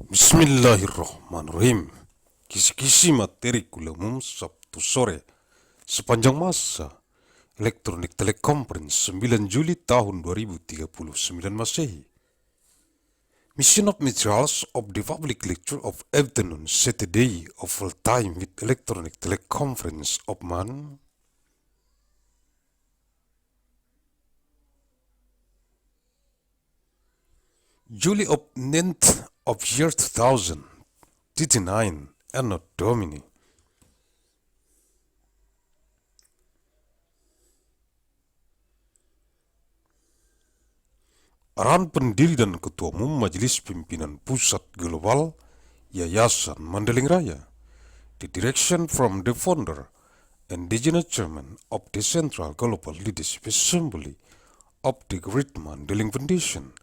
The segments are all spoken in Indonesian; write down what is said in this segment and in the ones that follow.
Bismillahirrahmanirrahim. Kisi-kisi materi kuliah umum Sabtu sore sepanjang masa elektronik teleconference 9 Juli tahun 2039 Masehi. Mission of materials of the public lecture of afternoon Saturday of full time with electronic teleconference of man Juli of 9th of year 2039 ANNO DOMINI. Arahan Pendiri dan Ketua Umum Majelis Pimpinan Pusat Global Yayasan Mandailing Raya. The direction from the founder and Indigenous Chairman of the Central Global Leadership Assembly of the Great Mandailing Foundation,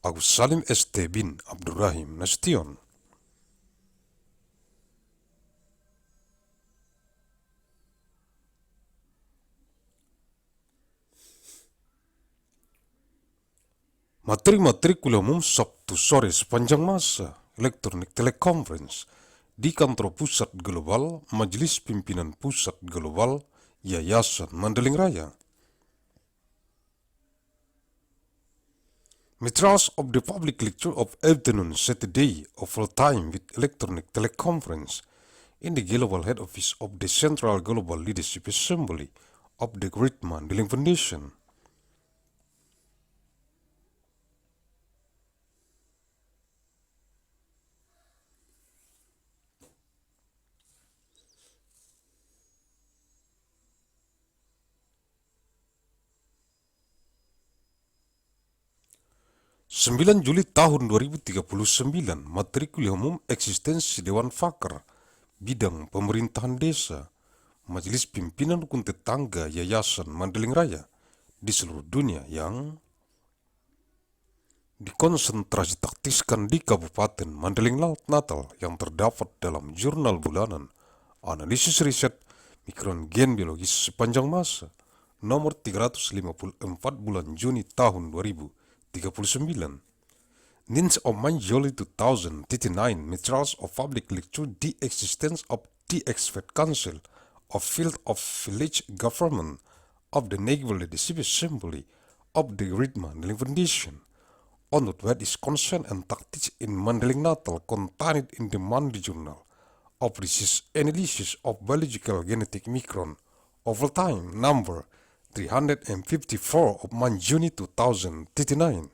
Agussalim ST bin Abdur Rahim Nasution. Materi-materi kuliah umum Sabtu sore sepanjang masa elektronik teleconference di kantor Pusat Global Majelis Pimpinan Pusat Global Yayasan Mandailing Raya. Materials of the public lecture of afternoon Saturday of full time with electronic teleconference in the Global Head Office of the Central Global Leadership Assembly of the Great Mandailing Foundation. Sembilan Juli tahun 2039, materi kuliah umum eksistensi Dewan Pakar bidang pemerintahan desa, Majelis Pimpinan Rukun Tetangga Yayasan Mandailing Raya di seluruh dunia yang dikonsentrasi taktiskan di Kabupaten Mandailing Natal yang terdapat dalam jurnal bulanan analisis riset mikron gen biologis sepanjang masa nomor 354 bulan Juni tahun 2039. Ninth of Juli 2039 materials of public lecture the existence of the expert council of field of village government of the Naval Leadership Assembly of the Great Mandailing Foundation on what is concern and tactics in Mandailing Natal contained in the Monday Journal of Research Analysis of Biological Genetic Micron over time number 354 of Juni 2039.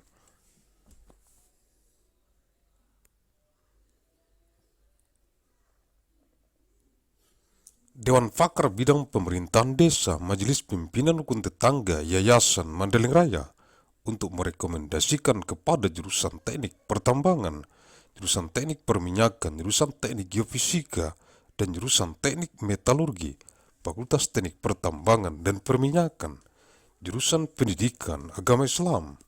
Dewan Pakar Bidang Pemerintahan Desa Majelis Pimpinan Rukun Tetangga Yayasan Mandailing Raya untuk merekomendasikan kepada jurusan teknik pertambangan, jurusan teknik perminyakan, jurusan teknik geofisika, dan jurusan teknik metalurgi, Fakultas Teknik Pertambangan dan Perminyakan, jurusan pendidikan agama Islam,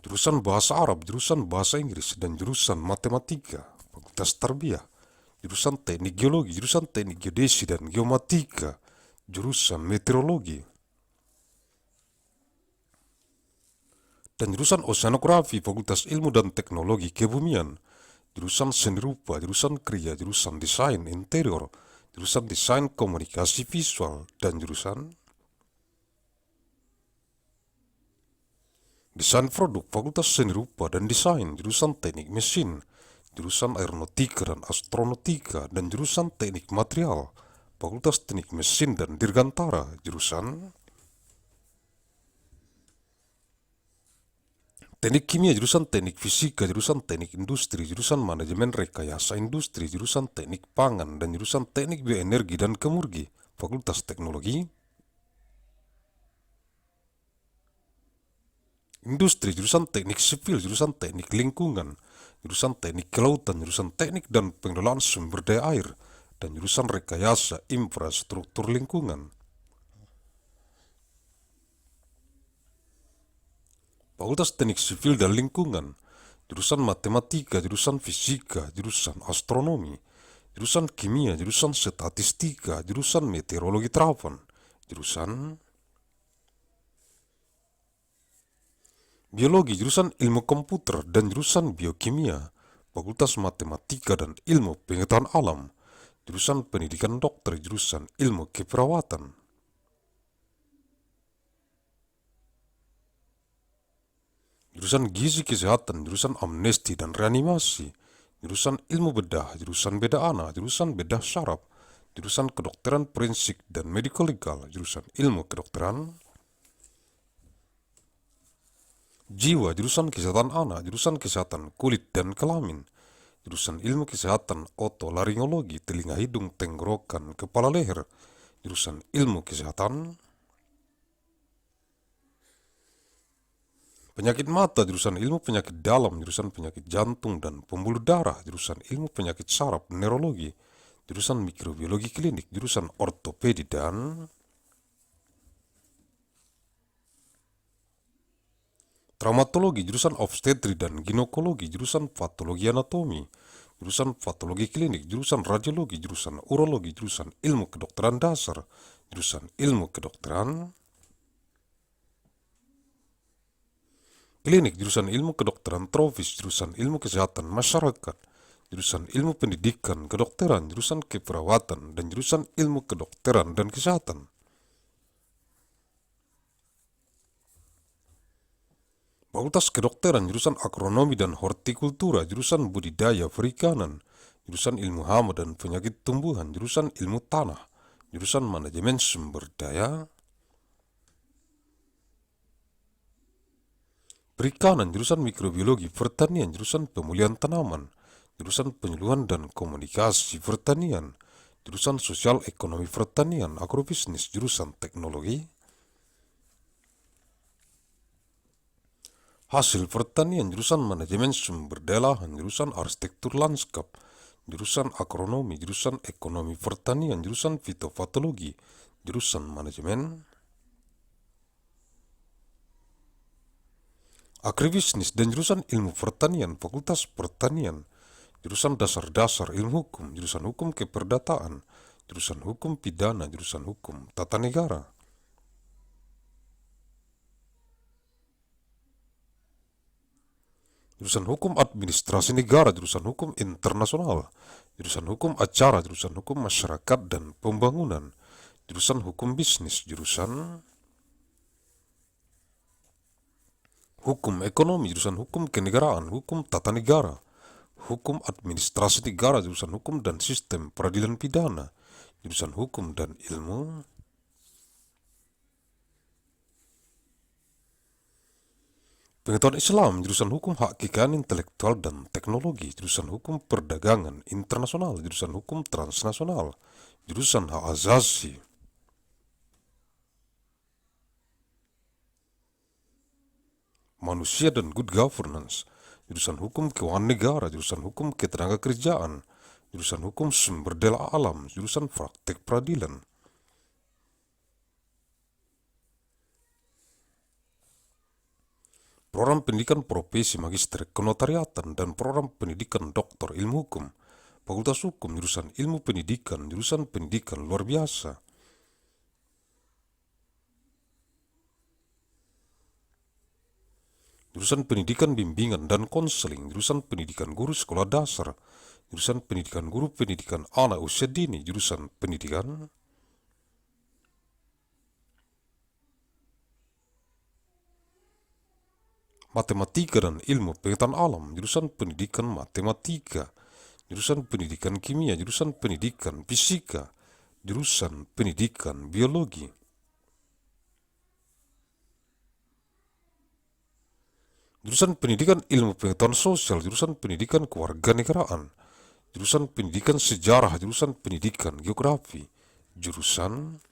jurusan bahasa Arab, jurusan bahasa Inggris, dan jurusan matematika, Fakultas Tarbiyah, jurusan teknik geologi, jurusan teknik geodesi dan geomatika, jurusan meteorologi, dan jurusan oceanografi, Fakultas Ilmu dan Teknologi Kebumian, jurusan seni rupa, jurusan kriya, jurusan desain interior, jurusan desain komunikasi visual, dan jurusan desain produk, Fakultas Seni Rupa dan Desain, jurusan teknik mesin, jurusan aeronautika dan astronautika, dan jurusan teknik material, Fakultas Teknik Mesin dan Dirgantara, jurusan teknik kimia, jurusan teknik fisika, jurusan teknik industri, jurusan manajemen rekayasa industri, jurusan teknik pangan, dan jurusan teknik bioenergi dan kemurgi, Fakultas Teknologi Industri, jurusan teknik sipil, jurusan teknik lingkungan, jurusan teknik kelautan, jurusan teknik dan pengelolaan sumber daya air, dan jurusan rekayasa infrastruktur lingkungan. Fakultas Teknik Sipil dan Lingkungan, jurusan matematika, jurusan fisika, jurusan astronomi, jurusan kimia, jurusan statistika, jurusan meteorologi terapan, jurusan biologi, jurusan ilmu komputer, dan jurusan biokimia, Fakultas Matematika dan Ilmu Pengetahuan Alam, jurusan Pendidikan Dokter, jurusan Ilmu Keperawatan. Jurusan Gizi Kesehatan, jurusan Amnesti dan Reanimasi, jurusan Ilmu Bedah, jurusan Bedah Anak, jurusan Bedah Syaraf, jurusan Kedokteran Forensik dan Medical Legal, jurusan Ilmu Kedokteran Jiwa, jurusan Kesehatan Anak, jurusan Kesehatan Kulit dan Kelamin, jurusan Ilmu Kesehatan Otolaringologi, Telinga Hidung Tenggorokan Kepala Leher, jurusan Ilmu Kesehatan Penyakit Mata, jurusan Ilmu Penyakit Dalam, jurusan Penyakit Jantung dan Pembuluh Darah, jurusan Ilmu Penyakit Saraf Neurologi, jurusan Mikrobiologi Klinik, jurusan Ortopedi dan Traumatologi, jurusan Obstetri dan Ginekologi, jurusan Patologi Anatomi, jurusan Patologi Klinik, jurusan Radiologi, jurusan Urologi, jurusan Ilmu Kedokteran Dasar, jurusan Ilmu Kedokteran Klinik, jurusan Ilmu Kedokteran Tropis, jurusan Ilmu Kesehatan Masyarakat, jurusan Ilmu Pendidikan Kedokteran, jurusan Keperawatan, dan jurusan Ilmu Kedokteran dan Kesehatan. Fakultas Kedokteran, jurusan Agronomi dan Hortikultura, jurusan Budidaya Perikanan, jurusan Ilmu Hama dan Penyakit Tumbuhan, jurusan Ilmu Tanah, jurusan Manajemen Sumber Daya Perikanan, jurusan Mikrobiologi Pertanian, jurusan Pemulihan Tanaman, jurusan Penyuluhan dan Komunikasi Pertanian, jurusan Sosial Ekonomi Pertanian, Agrobisnis, jurusan Teknologi Hasil Pertanian, jurusan Manajemen Sumber Daya Lahan, jurusan Arsitektur Lanskap, jurusan Agronomi, jurusan Ekonomi Pertanian, jurusan Fitopatologi, jurusan Manajemen Agribisnis dan jurusan Ilmu Pertanian, Fakultas Pertanian, jurusan Dasar-Dasar Ilmu Hukum, jurusan Hukum Keperdataan, jurusan Hukum Pidana, jurusan Hukum Tata Negara. Jurusan Hukum Administrasi Negara, jurusan Hukum Internasional, jurusan Hukum Acara, jurusan Hukum Masyarakat dan Pembangunan, jurusan Hukum Bisnis, jurusan Hukum Ekonomi, jurusan Hukum Kenegaraan, Hukum Tata Negara, Hukum Administrasi Negara, jurusan Hukum dan Sistem Peradilan Pidana, jurusan Hukum dan Ilmu Pengetahuan Islam, jurusan Hukum Hak Kekayaan Intelektual dan Teknologi, jurusan Hukum Perdagangan Internasional, jurusan Hukum Transnasional, jurusan Hak Asasi Manusia dan Good Governance, jurusan Hukum Keuangan Negara, jurusan Hukum Ketenagakerjaan, jurusan Hukum Sumber Daya Alam, jurusan Praktek Peradilan. Program Pendidikan Profesi Magister Kenotariatan dan Program Pendidikan Doktor Ilmu Hukum, Fakultas Hukum, jurusan Ilmu Pendidikan, jurusan Pendidikan Luar Biasa. Jurusan Pendidikan Bimbingan dan Konseling, jurusan Pendidikan Guru Sekolah Dasar, jurusan Pendidikan Guru Pendidikan Anak Usia Dini, jurusan Pendidikan Matematika dan Ilmu Pengetahuan Alam, jurusan Pendidikan Matematika, jurusan Pendidikan Kimia, jurusan Pendidikan Fisika, jurusan Pendidikan Biologi. Jurusan Pendidikan Ilmu Pengetahuan Sosial, jurusan Pendidikan Kewarganegaraan, jurusan Pendidikan Sejarah, jurusan Pendidikan Geografi, jurusan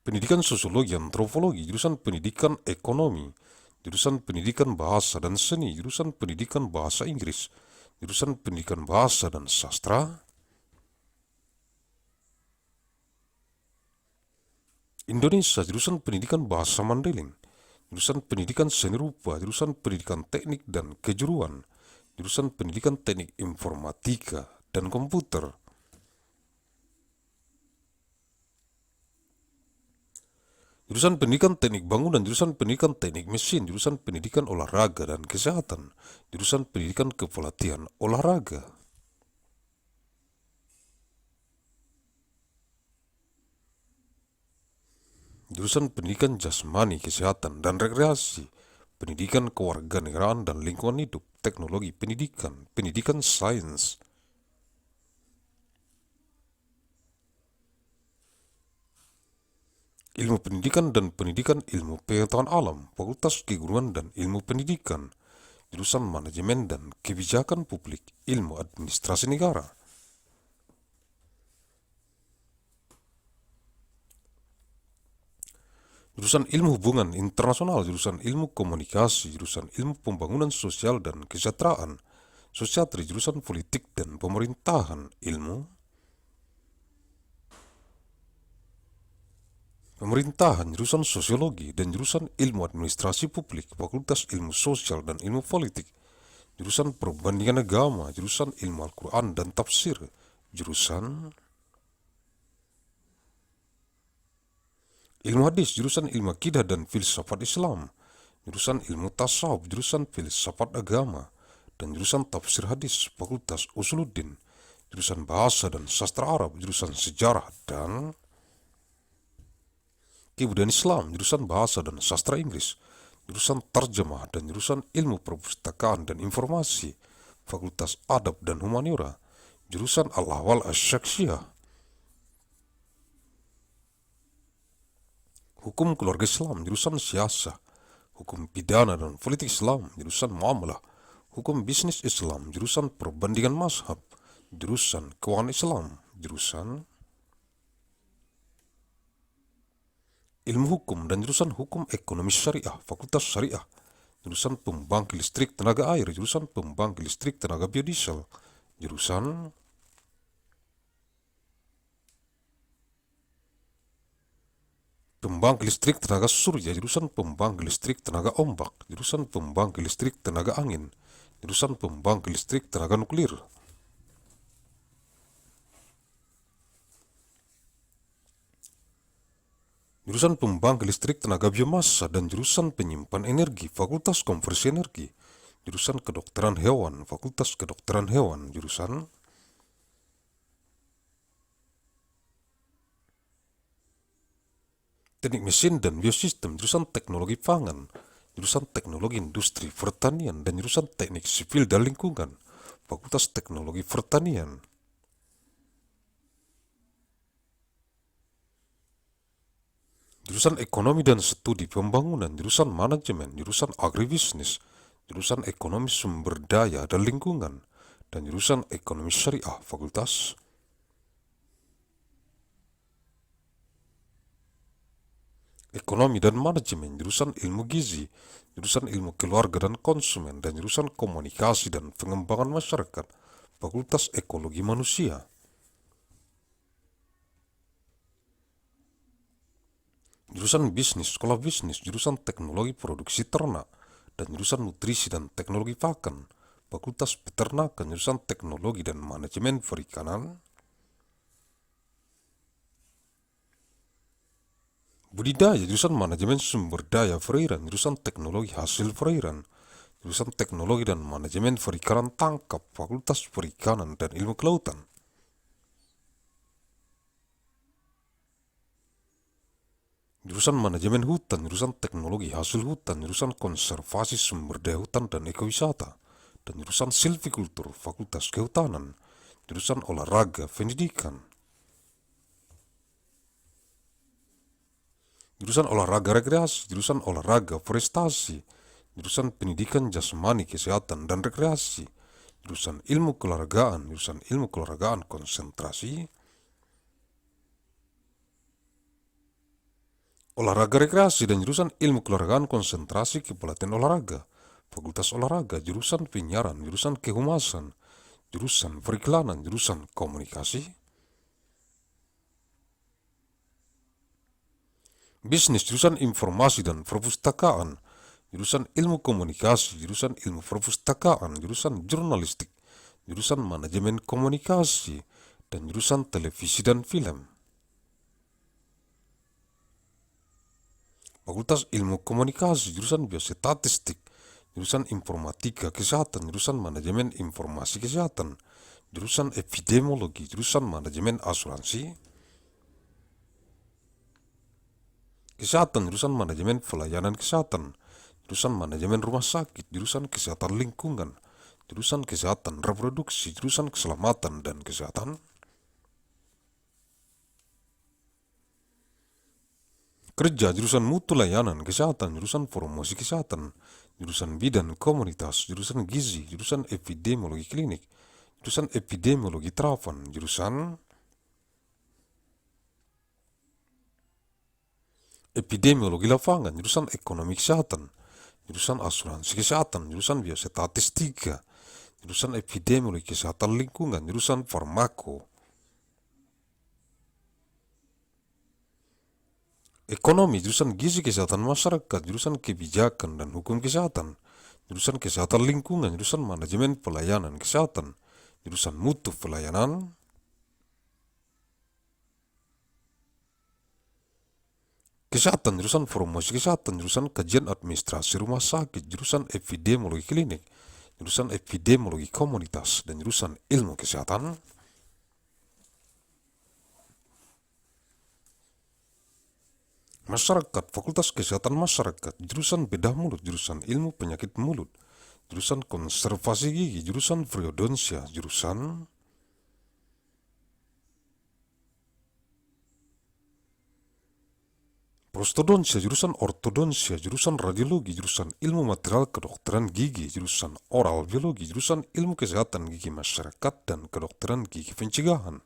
Pendidikan Sosiologi Antropologi, jurusan Pendidikan Ekonomi, jurusan Pendidikan Bahasa dan Seni, jurusan Pendidikan Bahasa Inggris, jurusan Pendidikan Bahasa dan Sastra, Indonesia, jurusan Pendidikan Bahasa Mandailing, jurusan Pendidikan Seni Rupa, jurusan Pendidikan Teknik dan Kejuruan, jurusan Pendidikan Teknik Informatika dan Komputer, jurusan pendidikan teknik bangunan, jurusan pendidikan teknik mesin, jurusan pendidikan olahraga dan kesehatan, jurusan pendidikan kepelatihan olahraga, jurusan pendidikan jasmani, kesehatan dan rekreasi, pendidikan kewarganegaraan dan lingkungan hidup, teknologi pendidikan, pendidikan sains, ilmu pendidikan dan pendidikan ilmu pengetahuan alam, fakultas keguruan dan ilmu pendidikan, jurusan manajemen dan kebijakan publik, ilmu administrasi negara, jurusan ilmu hubungan internasional, jurusan ilmu komunikasi, jurusan ilmu pembangunan sosial dan kesejahteraan, sosiatri, jurusan politik dan pemerintahan, ilmu pemerintahan, jurusan sosiologi dan jurusan ilmu administrasi publik, fakultas ilmu sosial dan ilmu politik, jurusan perbandingan agama, jurusan ilmu Al-Quran dan tafsir, jurusan ilmu hadis, jurusan ilmu akidah dan filsafat Islam, jurusan ilmu tasawuf, jurusan filsafat agama, dan jurusan tafsir hadis, fakultas usuluddin, jurusan bahasa dan sastra Arab, jurusan sejarah dan kebudayaan Islam, jurusan bahasa dan sastra Inggris, jurusan terjemah dan jurusan ilmu perpustakaan dan informasi, fakultas adab dan humaniora, jurusan al-ahwal asy-syakhsiyah, hukum keluarga Islam, jurusan siasah, hukum pidana dan politik Islam, jurusan muamalah, hukum bisnis Islam, jurusan perbandingan mazhab, jurusan keuangan Islam, jurusan ilmu hukum dan jurusan hukum ekonomi syariah, fakultas syariah, jurusan pembangkit listrik tenaga air, jurusan pembangkit listrik tenaga biodiesel, jurusan pembangkit listrik tenaga surya, jurusan pembangkit listrik tenaga ombak, jurusan pembangkit listrik tenaga angin, jurusan pembangkit listrik tenaga nuklir, jurusan pembangkit listrik tenaga biomasa dan jurusan penyimpan energi, fakultas konversi energi, jurusan kedokteran hewan, fakultas kedokteran hewan, jurusan teknik mesin dan biosistem, jurusan teknologi pangan, jurusan teknologi industri pertanian, dan jurusan teknik sipil dan lingkungan, fakultas teknologi pertanian, jurusan ekonomi dan studi pembangunan, jurusan manajemen, jurusan agribisnis, jurusan ekonomi sumber daya dan lingkungan, dan jurusan ekonomi syariah, fakultas ekonomi dan manajemen, jurusan ilmu gizi, jurusan ilmu keluarga dan konsumen, dan jurusan komunikasi dan pengembangan masyarakat, fakultas ekologi manusia, jurusan bisnis, sekolah bisnis, jurusan teknologi produksi ternak, dan jurusan nutrisi dan teknologi pakan, fakultas peternakan, jurusan teknologi dan manajemen perikanan, budidaya, jurusan manajemen sumber daya perairan, jurusan teknologi hasil perairan, jurusan teknologi dan manajemen perikanan tangkap, fakultas perikanan dan ilmu kelautan, jurusan manajemen hutan, jurusan teknologi hasil hutan, jurusan konservasi sumber daya hutan dan ekowisata, dan jurusan silvikultur, fakultas kehutanan, jurusan olahraga pendidikan, jurusan olahraga rekreasi, jurusan olahraga prestasi, jurusan pendidikan jasmani kesehatan dan rekreasi, jurusan ilmu keluargaan konsentrasi, olahraga rekreasi dan jurusan ilmu keluargaan konsentrasi kepelatihan olahraga, fakultas olahraga, jurusan penyiaran, jurusan kehumasan, jurusan periklanan, jurusan komunikasi, bisnis, jurusan informasi dan perpustakaan, jurusan ilmu komunikasi, jurusan ilmu perpustakaan, jurusan jurnalistik, jurusan manajemen komunikasi, dan jurusan televisi dan film. Fakultas Ilmu Komunikasi, jurusan Biostatistik, jurusan Informatika Kesehatan, jurusan Manajemen Informasi Kesehatan, jurusan Epidemiologi, jurusan Manajemen Asuransi Kesehatan, jurusan Manajemen Pelayanan Kesehatan, jurusan Manajemen Rumah Sakit, jurusan Kesehatan Lingkungan, jurusan Kesehatan Reproduksi, jurusan Keselamatan dan Kesehatan Kerja, jurusan Mutu Layanan Kesehatan, jurusan Promosi Kesehatan, jurusan Bidan Komunitas, jurusan Gizi, jurusan Epidemiologi Klinik, jurusan Epidemiologi Terapan, jurusan Epidemiologi Lapangan, jurusan Ekonomi Kesehatan, jurusan Asuransi Kesehatan, jurusan Biostatistika, jurusan Epidemiologi Kesehatan Lingkungan, jurusan Farmako, Ekonomi, jurusan Gizi Kesehatan Masyarakat, jurusan Kebijakan dan Hukum Kesehatan, jurusan Kesehatan Lingkungan, jurusan Manajemen Pelayanan Kesehatan, jurusan Mutu Pelayanan, Kesehatan, jurusan Promosi Kesehatan, jurusan Kajian Administrasi Rumah Sakit, jurusan Epidemiologi Klinik, jurusan Epidemiologi Komunitas, dan jurusan Ilmu Kesehatan. Masyarakat, Fakultas Kesehatan Masyarakat, jurusan Bedah Mulut, jurusan Ilmu Penyakit Mulut, jurusan Konservasi Gigi, jurusan Periodonsia, jurusan Prostodonsia, jurusan Ortodonsia, jurusan Radiologi, jurusan Ilmu Material Kedokteran Gigi, jurusan Oral Biologi, jurusan Ilmu Kesehatan Gigi Masyarakat dan Kedokteran Gigi Pencegahan.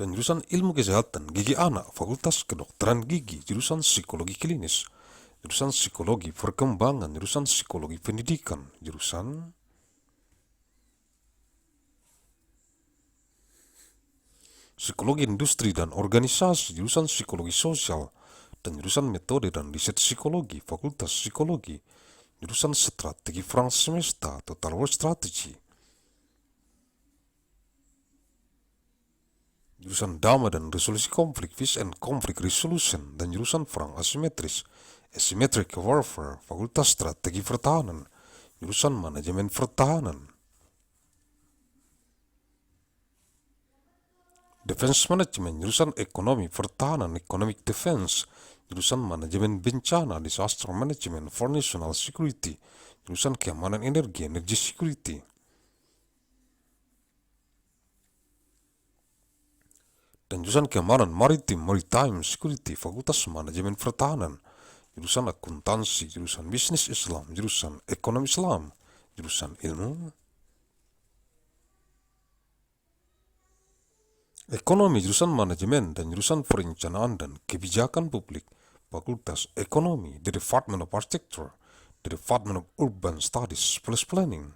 Dan jurusan Ilmu Kesehatan Gigi Anak, Fakultas Kedokteran Gigi, jurusan Psikologi Klinis, jurusan Psikologi Perkembangan, jurusan Psikologi Pendidikan, jurusan Psikologi Industri dan Organisasi, jurusan Psikologi Sosial, dan jurusan Metode dan Riset Psikologi, Fakultas Psikologi, jurusan Strategi Perang Semesta, Total War Strategy, jurusan Dama dan Resolusi Konflik, Peace and Conflict Resolution, dan jurusan Perang Asimetris, Asymmetric Warfare, Fakultas Strategi Pertahanan, jurusan Manajemen Pertahanan, Defense Management, jurusan Ekonomi Pertahanan, Economic Defense, jurusan Manajemen Bencana, Disaster Management for National Security, jurusan Keamanan Energi, Energy Security, dan jurusan Keamanan Maritim, Maritime Security, Fakultas Manajemen Pertahanan, jurusan Akuntansi, jurusan Bisnis Islam, jurusan Ekonomi Islam, jurusan Ilmu Ekonomi, jurusan Manajemen, dan jurusan Perencanaan dan Kebijakan Publik, Fakultas Ekonomi, the Department of Architecture, the Department of Urban Studies plus Planning,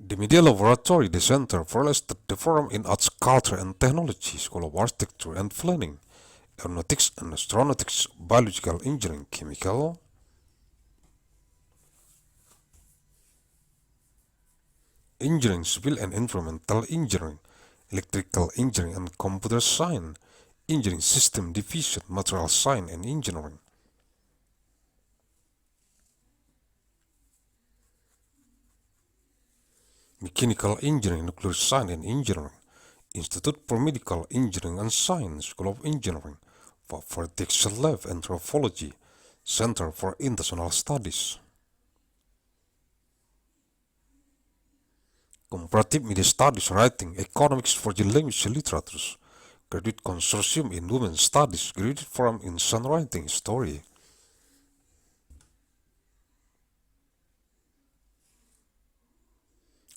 the Media Laboratory, the Center for the Forum in Arts, Culture and Technology, School of Architecture and Planning, Aeronautics and Astronautics, Biological Engineering, Chemical, Engineering, Civil and Environmental Engineering, Electrical Engineering and Computer Science, Engineering System Division, Material Science and Engineering, Mechanical Engineering, Nuclear Science and Engineering, Institute for Medical Engineering and Science, School of Engineering, Vertex Lab, Anthropology, Center for International Studies, Comparative Media Studies, Writing, Economics for the Language and Literatures, Graduate Consortium in Women's Studies, Graduate Forum in Songwriting, Story,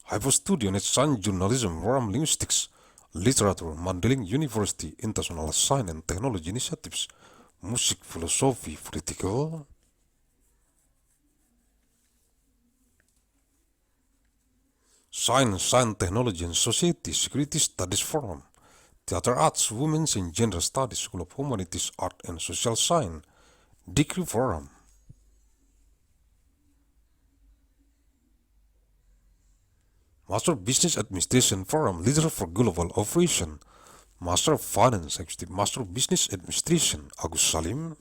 Hyperstudio Net Science Journalism, Forum Linguistics, Literature, Mandailing University, International Science and Technology Initiatives, Music, Philosophy, Political, Science, Technology and Society, Security Studies Forum, Theater Arts, Women's and Gender Studies, School of Humanities, Art and Social Science, Degree Forum, Master of Business Administration Forum Leader for Global Operation, Master of Finance Executive Master of Business Administration Agussalim,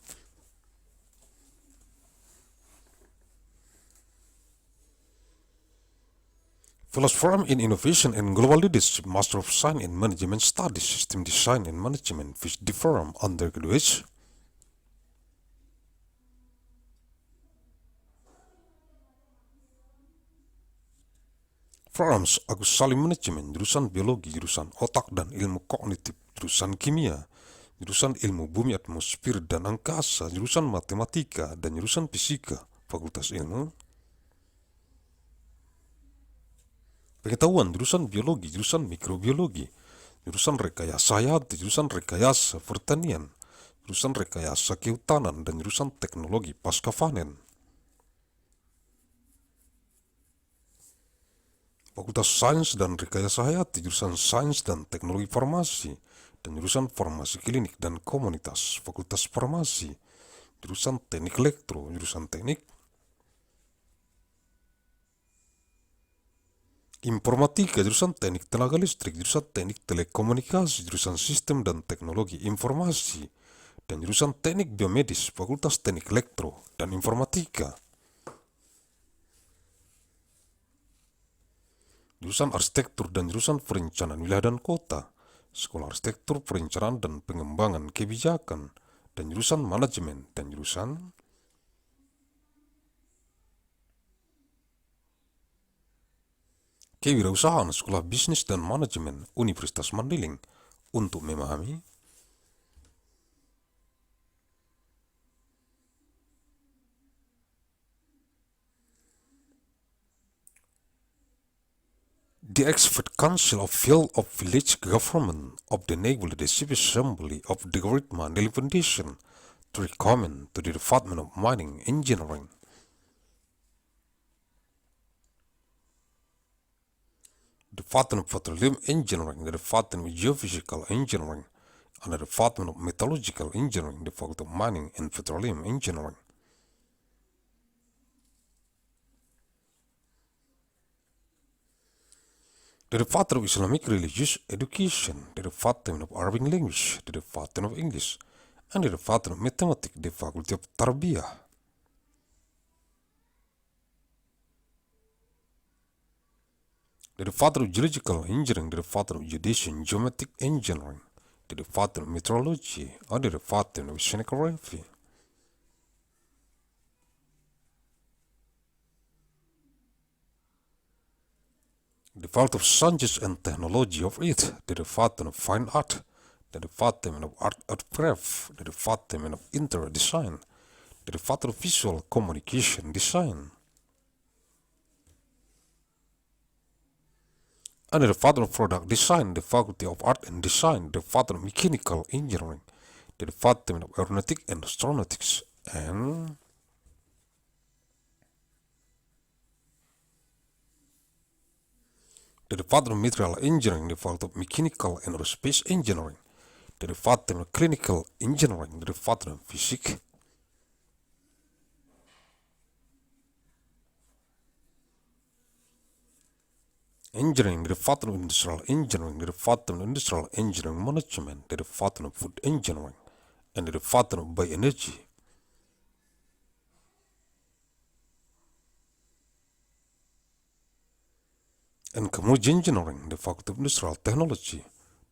Fellows Forum in Innovation and Global Leadership Master of Science in Management Studies System Design and Management PhD Forum Undergraduate, Forums Agussalim Manajemen, jurusan Biologi, jurusan Otak dan Ilmu Kognitif, jurusan Kimia, jurusan Ilmu Bumi Atmosfer dan Angkasa, jurusan Matematika, dan jurusan Fisika, Fakultas Ilmu Pengetahuan, jurusan Biologi, jurusan Mikrobiologi, jurusan Rekayasa Hayati, jurusan Rekayasa Pertanian, jurusan Rekayasa Kehutanan, dan jurusan Teknologi Pasca Panen. Fakultas Sains dan Rekayasa Hayati, jurusan Sains dan Teknologi Farmasi, dan jurusan Farmasi Klinik dan Komunitas, Fakultas Farmasi, jurusan Teknik Elektro, jurusan Teknik Informatika, jurusan Teknik Tenaga Listrik, jurusan Teknik Telekomunikasi, jurusan Sistem dan Teknologi Informasi, dan jurusan Teknik Biomedis, Fakultas Teknik Elektro dan Informatika. Jurusan Arsitektur dan jurusan Perencanaan Wilayah dan Kota, Sekolah Arsitektur, Perencanaan dan Pengembangan Kebijakan, dan jurusan Manajemen, dan jurusan Kewirausahaan, Sekolah Bisnis dan Manajemen Universitas Mandailing. Untuk memahami the Expert Council of Field of Village Government of the Naval Assembly of the Great Mandailing Foundation to recommend to the Department of Mining Engineering, Department of Petroleum Engineering, the Department of Geophysical Engineering, and the Department of Metallurgical Engineering, the Faculty of Mining and Petroleum Engineering. The Department of Islamic Religious Education, the Department of Arabic Language, the Department of English, and the Department of Mathematics, the Faculty of Tarbiyah. The Department of Geological Engineering, the Department of Geodesy and Geometric Engineering, the Department of Meteorology, and the Department of Oceanography. The Department of Science and Technology of It, the Department of Fine Art, the Department of Art and Craft, the Department of Interior Design, the Department of Visual Communication Design, and the Department of Product Design, the Faculty of Art and Design, the Department of Mechanical Engineering, the Department of Aeronautics and Astronautics, and the Department of Material Engineering, the Faculty of Mechanical and Aerospace Engineering, the Department of Clinical Engineering, the Department of Physics, Engineering, the Department of Industrial Engineering, the Department of Industrial Engineering Management, the Department of Food Engineering, and the Department of Bioenergy. And Commercial Engineering, the Faculty of Industrial Technology,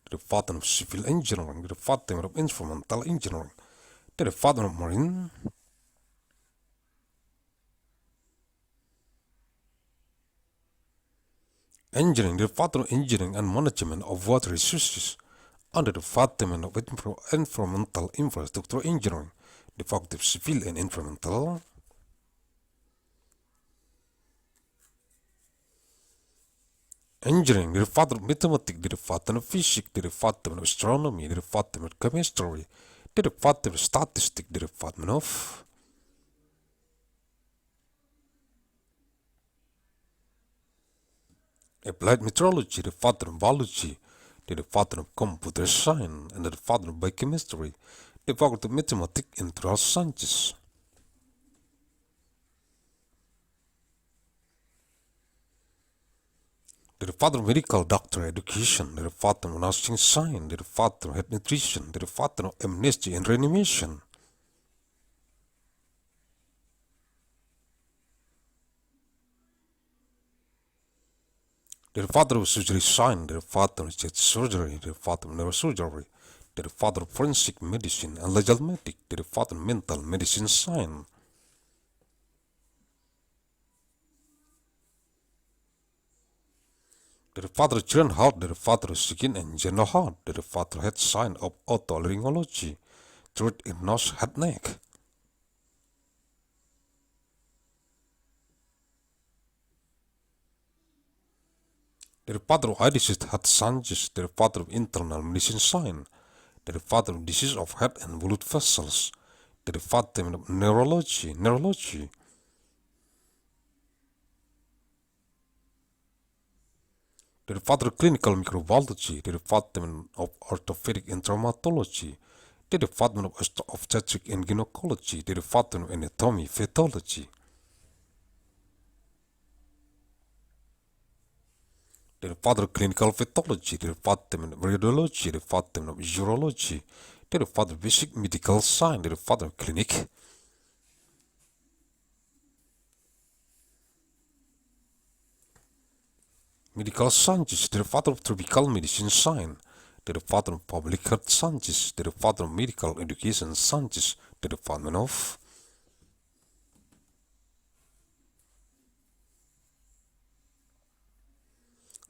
the Department of Civil Engineering, the Department of Environmental Engineering, the Department of Marine Engineering, the Department of Engineering and Management of Water Resources, and the Department of Environmental Infrastructure Engineering, the Faculty of Civil and Environmental Engineering, the Department of Mathematics, the Department of Physics, the Department of Astronomy, the Department of Chemistry, the Department of Statistics, the Department of Applied Meteorology, the Department of Biology, the Department of Computer Science, and the Department of Biochemistry, the Faculty of Mathematics and Natural Sciences. the father of medical doctor education, the father of nursing science, the father of health nutrition, the father of amnesty and reanimation. The father of surgery science, the father of chest surgery, the father of neurosurgery, the father of forensic medicine and legal medic, the father of mental medicine science. The father of children heart, the father of skin and general heart, the father of head science of otolaryngology, throat and nose, head, neck. The father of eye disease, heart sciences, the father of internal medicine science, the father of disease of head and blood vessels, the father of neurology, the father of clinical microbiology, the father of orthopedic and traumatology, the father of obstetric and gynecology, the father of anatomy, pathology. The father of clinical pathology, the father of radiology, the father of urology, the father of basic medical science, the father of clinic. Medical sciences, the father of tropical medicine science, the father of public health sciences, the father of medical education sciences, the department of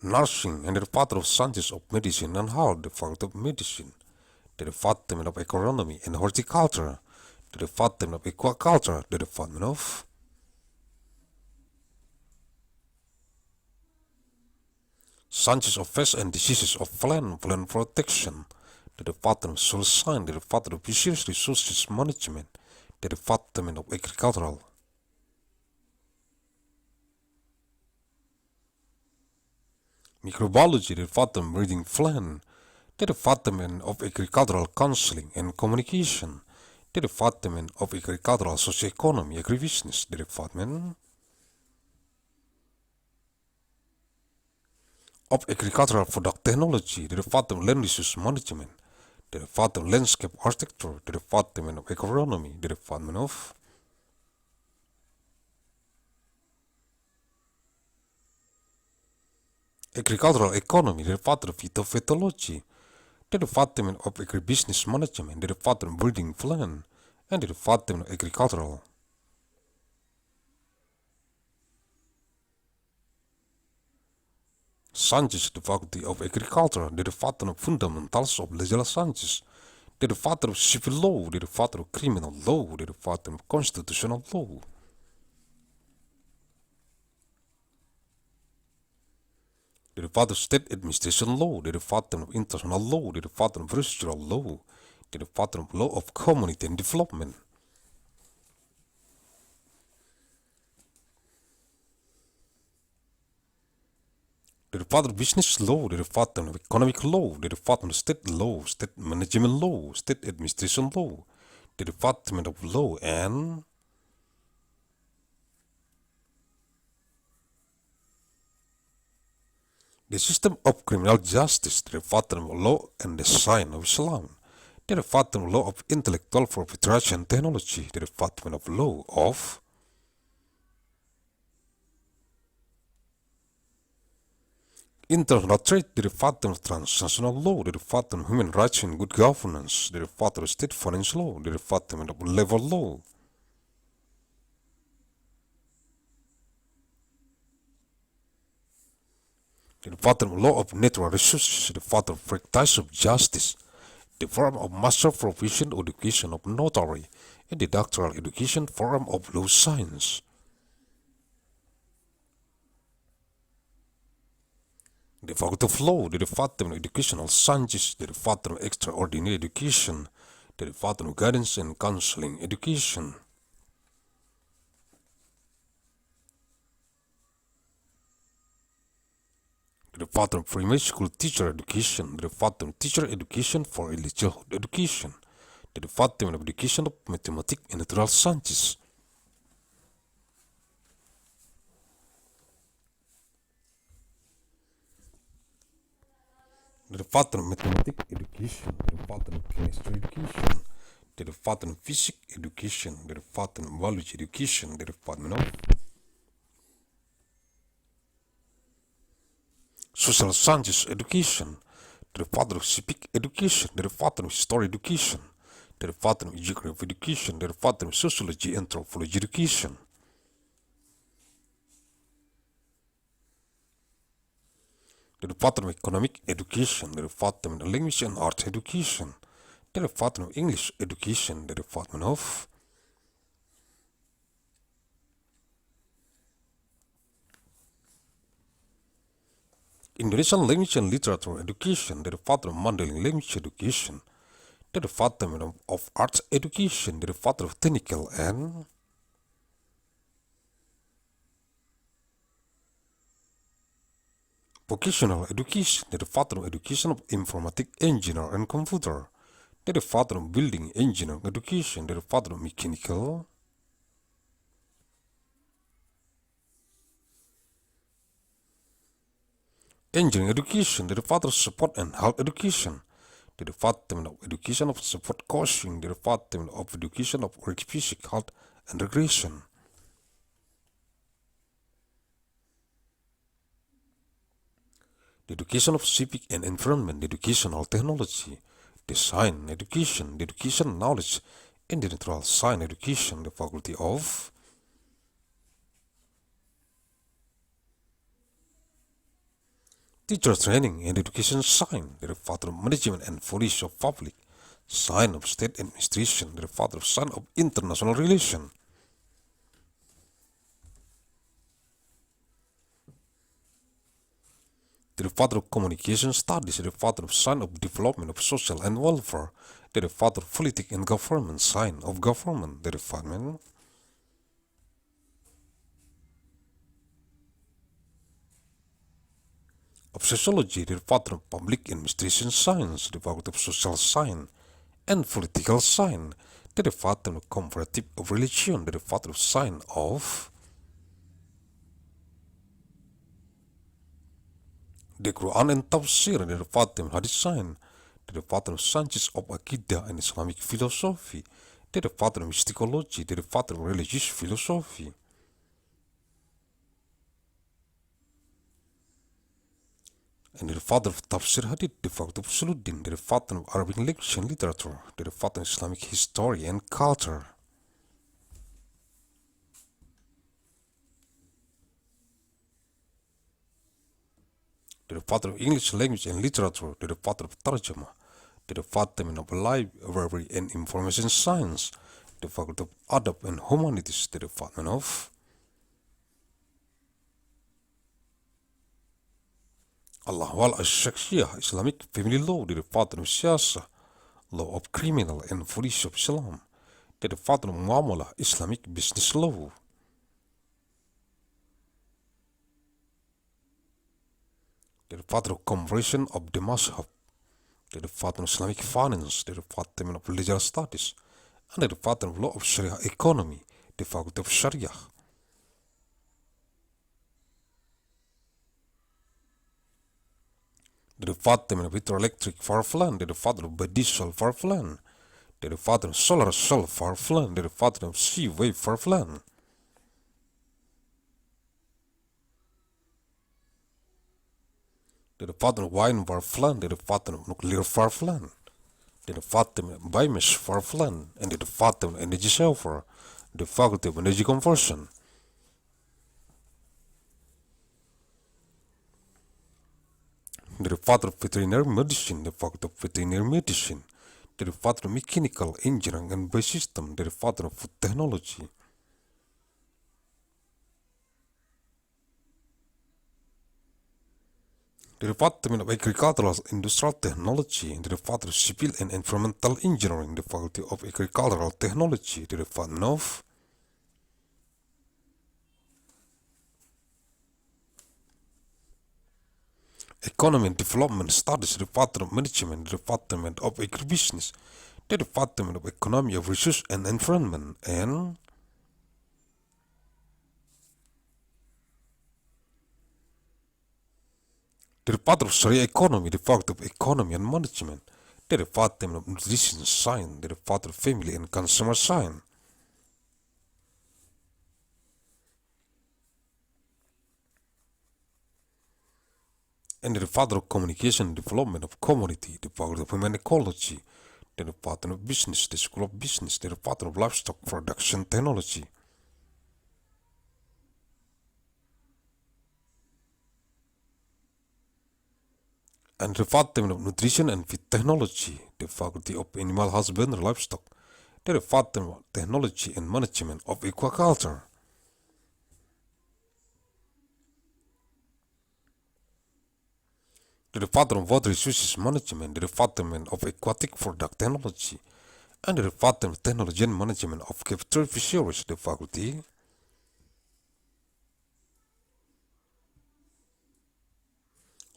nursing, and the father of sciences of medicine and health, the father of medicine, the department of agronomy and horticulture, the department of aquaculture, the department of sciences of pests and diseases of plant protection, the department of soil science, the department of fisheries resources management, the department of agricultural. Microbiology, the department of breeding plant, the department of agricultural counseling and communication, the department of agricultural socioeconomy, agribusiness, the department of agricultural product technology, the department of land resource management, the department of landscape architecture, the department of agronomy, the department of agricultural economy, the department of phytopathology, the department of agribusiness management, the department of breeding plant, and the department of agricultural. Sciences, the faculty of agriculture, the department of fundamentals of legal sciences, the department of civil law, the department of criminal law, the department of constitutional law. The department of state administration law, the department of international law, the department of procedural law, the department of law of community and development. The department of business law, the department of economic law, the department of state law, state management law, state administration law, the department of law, and the system of criminal justice, the department of law and the science of Islam, the department of law of intellectual property and technology, the department of law of international trade, the department of transnational law, the department of human rights and good governance, the department of state finance law, the department of labor law. The department of law of natural resources, the department of practice of justice, the form of master profession education of notary, and the doctoral education form of law science. The faculty of law, the department of educational sciences, the department of extraordinary education, the department of guidance and counseling education. The department of primary school teacher education, the department of teacher education for early childhood education, the department of education of mathematics and natural sciences. the Department of Mathematics Education, the Department of Chemistry Education, the Department of Physics Education, the Department of Biology Education, the Department of Social Sciences Education, the Department of Civic Education, the Department of History Education, the Department of Geography Education, the Department of Sociology and Anthropology Education, the Department of Economic Education, the Department of Language and Arts Education, the Department of English Education, the Department of Indonesian Language and Literature Education, the Department of Mandailing Language Education, the Department of Arts Education, the Department of Technical and Vocational Education, the Department of Education of Informatic Engineer and Computer, the Department of Building Engineering Education, the Department of Mechanical Engineering Education, the Department of Support and Health Education, the Department of Education of Support Coaching, the Department of Education of Physical Health and Recreation, the Education of Civic and Environment, the Educational Technology, Design Education, the Education Knowledge and the Natural Science Education, the Faculty of Teacher Training and Education Science, the Department of Management and Policy of Public, Science of State Administration, the Department of Science of International Relations, the Department of Communication Studies, the Department of Science of Development of Social and Welfare, the Department of Politics and Government, Science of Government, the Department of Sociology, the Department of Public Administration Science, the Department of Social Science and Political Science, the Department of Comparative of Religion, the Department of Science of the Quran and Tafsir, the Department of Hadith Science, the Department of Sciences of Aqidah and Islamic Philosophy, the Department of Mysticology, the Department of Religious Philosophy, and the Department of Tafsir Hadith, the Department of Suluddin, the Department of Arabic Language and Literature, the Department of Islamic History and Culture, the Department of English Language and Literature, the Department of Tarjama, the Department of Library and Information Science, the Faculty of Adab and Humanities, the Department of Al-Ahwal al-Shakhsiyah, Islamic Family Law, the Department of Siyasah, Law of Criminal and Police of Islam, the Department of Muamalah, Islamic Business Law, the Department of Conversion of the Mazhab, the Department of Islamic Finance, the Department of Legal Studies, and the Department of Law of Sharia Economy, the Faculty of Sharia, the Department of Hydroelectric Power Plant, the Department of Biodiesel Power Plant, the Department of Solar Cell Power Plant, the Department of Sea Wave Power Plant, the Department of Wine Power Plant, the Department of Nuclear Power Plant, the Department of Biomass Power Plant, and the Department of Energy Saver, the Faculty of Energy Conversion, the Department of Veterinary Medicine, the Faculty of Veterinary Medicine, the Department of Mechanical Engineering and Biosystem, the Department of Food Technology, the Department of Agricultural Industrial Technology, the Department of Civil and Environmental Engineering, the Faculty of Agricultural Technology, the Department of Economy and Development Studies, the Department of Management, the Department of Agribusiness, the Department of Economy of Resource and Environment, and The Department of Sharia Economy, the Department of Economy and Management, the Department of Nutrition Science, the Department of Family and Consumer Science, and the Department of Communication and Development of Community, the Department of Human Ecology, the Department of Business, the School of Business, the Department of Livestock Production Technology, and the Department of Nutrition and Feed Technology, the Faculty of Animal Husbandry Livestock, the Department of Technology and Management of Aquaculture, the Department of Water Resources Management, the Department of Aquatic Product Technology, and the Department of Technology and Management of Capture Fisheries, the Faculty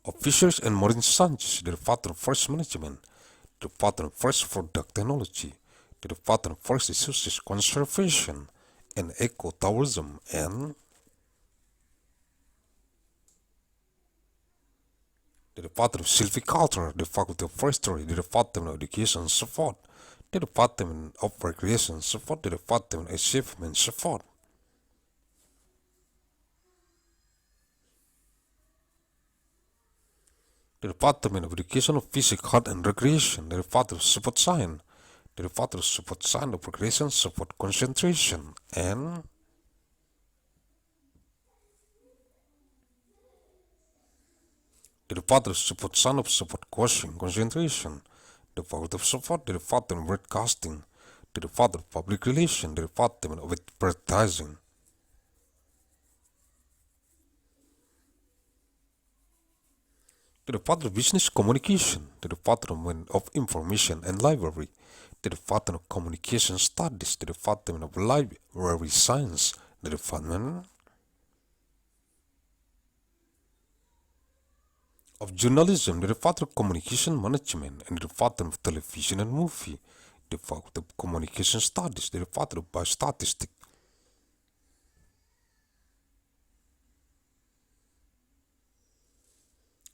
of Fisheries and Marine Sciences, the Department of Forest Management, the Department of Forest Product Technology, the Department of Forest Resources Conservation and Ecotourism, and the Department of Silviculture, the Faculty of Forestry, the Department of Education Support, the Department of Recreation Support, the Department of Achievement Support, the Department of Education of Physics, Health and Recreation, the Department of Support Science, the Department of Support Science of Recreation Support Concentration, and the Department of Support Science of Support Coaching Concentration, the Department of Support, the Department of Broadcasting, the Department of Public Relations, the Department of Advertising, the Department of Business Communication, the Department of Information and Library, the Department of Communication Studies, the Department of Library Science, the Department of Journalism, the Department of Communication Management, and the Department of Television and Movie, the Department of Communication Studies, the Department of Biostatistics,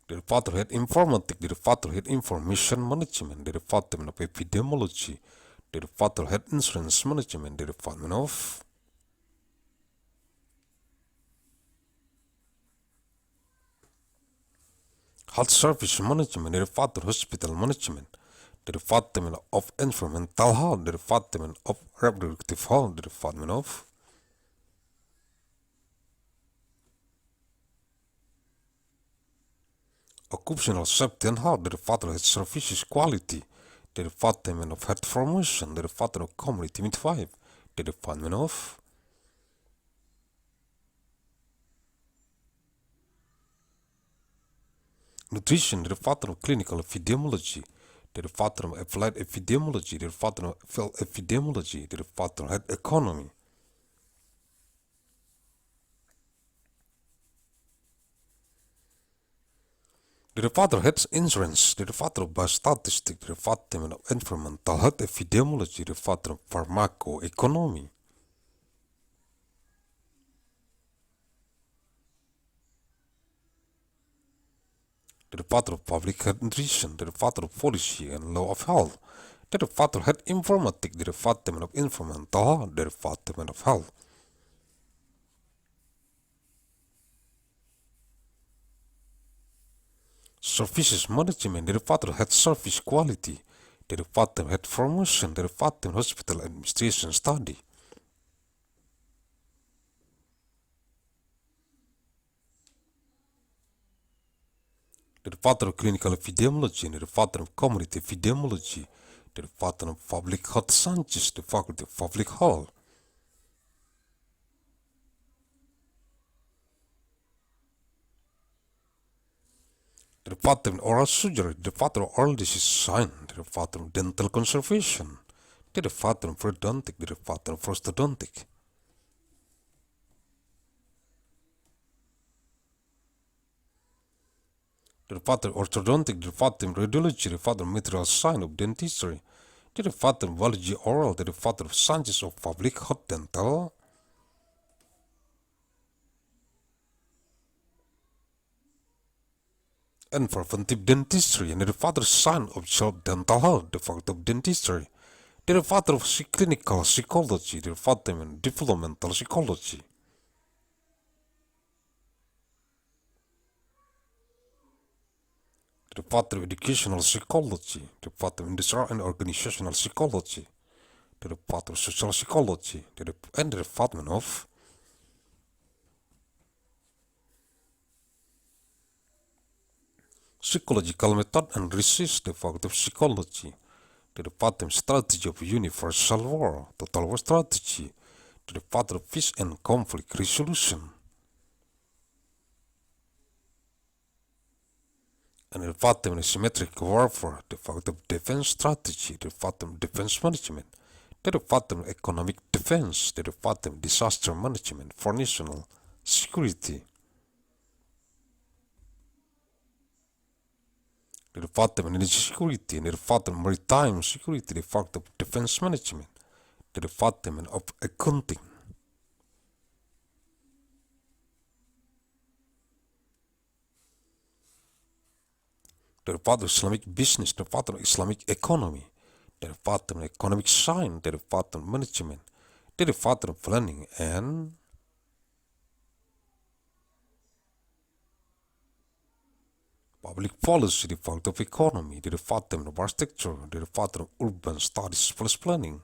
the Department of Health Informatics, the Department of Health Information Management, the Department of Epidemiology, the Department of Health Insurance Management, the Department of Health Service Management, the Department of Hospital Management, the Department of Environmental Health, the Department of Reproductive Health, the Department of Occupational Safety and Health, the Department of Health Services Quality, the Department of Health Promotion, the Department of Community Midwife, the Department of Nutrition, the Department of Clinical Epidemiology, the Department of Applied Epidemiology, the Department of Field Epidemiology, the Department of Health Economy, the Department of Health Insurance, the Department of Biostatistics, the Department of Environmental Health Epidemiology, the Department of Pharmacoeconomy, the Department of Public Health Nutrition, the Department of Policy and Law of Health, the Department of Health Informatics, the Department of Environmental Health, the Department of Health, Services Management, the Department of Health Service Quality, the Department of Health Promotion, the Department of Hospital Administration Study, the Department of Clinical Epidemiology, the Department of Community Epidemiology, the Department of Public Health Sciences, the Faculty of Public Health, the Department of Oral Surgery, the Department of Oral Disease Science, the Department of Dental Conservation, the Department of Periodontic, the Department of Prosthodontic, the Department of Orthodontic, the Department of Radiology, the Department of Material Science of Dentistry, the Department of Biology Oral, the Department of Sciences of Public Health Dental, and preventive dentistry, and the father science of child dental health, the fact of dentistry, the father of clinical psychology, the father of developmental psychology. The father of educational psychology, the father of industrial and organizational psychology, the father of social psychology, and the department of psychological method and research, the fact of psychology, the department of strategy of universal war, total war strategy, the department of peace and conflict resolution, and the department of symmetric warfare, the fact of defense strategy, the department of defense management, the department of economic defense, the department of disaster management for national security, the department of energy security, and the department of maritime security, the department of defense management, the department of accounting, the department of Islamic business, the department of Islamic economy, the department of economic science, the department of management, the department of planning and public policy, the department of economy, the department of architecture, the department of urban studies plus planning,